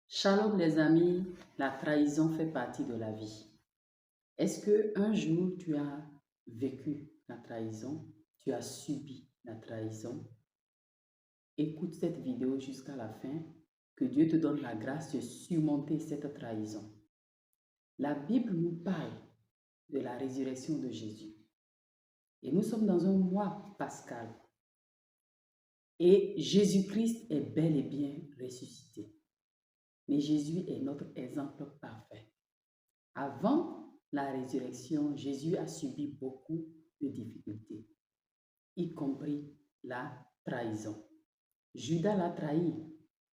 Shalom les amis, la trahison fait partie de la vie. Est-ce que un jour tu as vécu la trahison, tu as subi la trahison? Écoute cette vidéo jusqu'à la fin, que Dieu te donne la grâce de surmonter cette trahison. La Bible nous parle de la résurrection de Jésus. Et nous sommes dans un mois pascal. Et Jésus-Christ est bel et bien ressuscité. Mais Jésus est notre exemple parfait. Avant la résurrection, Jésus a subi beaucoup de difficultés, y compris la trahison. Judas l'a trahi,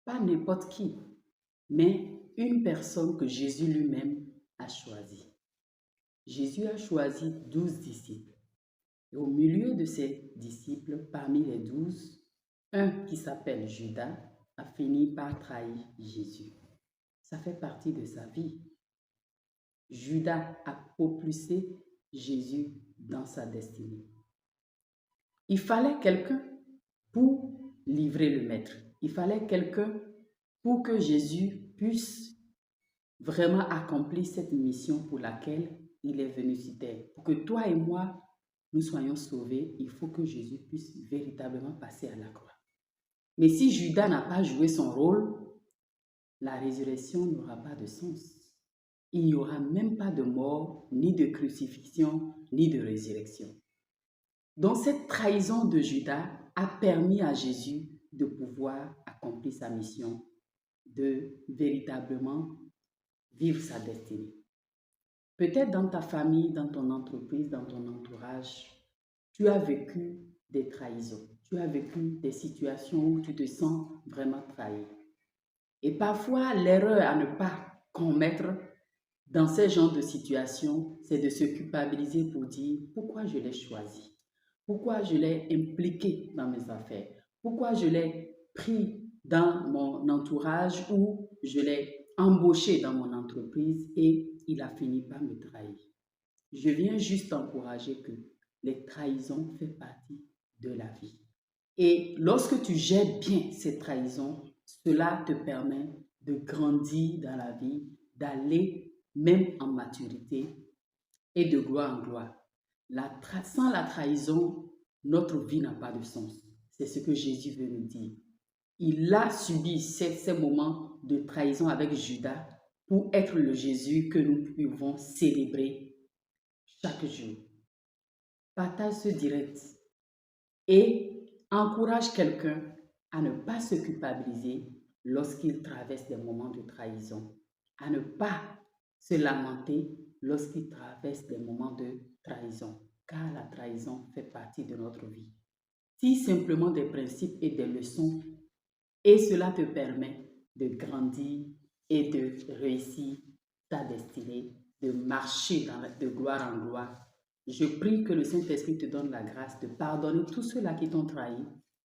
pas n'importe qui, mais une personne que Jésus lui-même a choisie. Jésus a choisi 12 disciples. Et au milieu de ces disciples, parmi les 12, un qui s'appelle Judas a fini par trahir Jésus. Ça fait partie de sa vie. Judas a propulsé Jésus dans sa destinée. Il fallait quelqu'un pour livrer le maître. Il fallait quelqu'un pour que Jésus puisse vraiment accomplir cette mission pour laquelle il est venu sur terre. Pour que toi et moi, nous soyons sauvés, il faut que Jésus puisse véritablement passer à la croix. Mais si Judas n'a pas joué son rôle, la résurrection n'aura pas de sens. Il n'y aura même pas de mort, ni de crucifixion, ni de résurrection. Donc cette trahison de Judas a permis à Jésus de pouvoir accomplir sa mission, de véritablement vivre sa destinée. Peut-être dans ta famille, dans ton entreprise, dans ton entourage, tu as vécu des trahisons, tu as vécu des situations où tu te sens vraiment trahi. Et parfois, l'erreur à ne pas commettre dans ces genres de situations, c'est de se culpabiliser pour dire pourquoi je l'ai choisi, pourquoi je l'ai impliqué dans mes affaires, pourquoi je l'ai pris dans mon entourage ou je l'ai embauché dans mon entreprise et il a fini par me trahir. Je viens juste encourager que les trahisons font partie de la vie. Et lorsque tu gères bien ces trahisons, cela te permet de grandir dans la vie, d'aller même en maturité et de gloire en gloire. Sans la trahison, notre vie n'a pas de sens. C'est ce que Jésus veut nous dire. Il a subi ces moments de trahison avec Judas pour être le Jésus que nous pouvons célébrer chaque jour. Partage ce direct et encourage quelqu'un à ne pas se culpabiliser lorsqu'il traverse des moments de trahison, à ne pas se lamenter lorsqu'il traverse des moments de trahison, car la trahison fait partie de notre vie. Tire simplement des principes et des leçons et cela te permet de grandir et de réussir ta destinée, de marcher de gloire en gloire. Je prie que le Saint-Esprit te donne la grâce de pardonner tous ceux-là qui t'ont trahi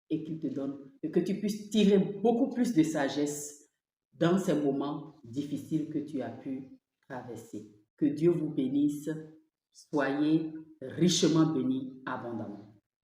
et que tu puisses tirer beaucoup plus de sagesse dans ces moments difficiles que tu as pu traverser. Que Dieu vous bénisse. Soyez richement bénis abondamment.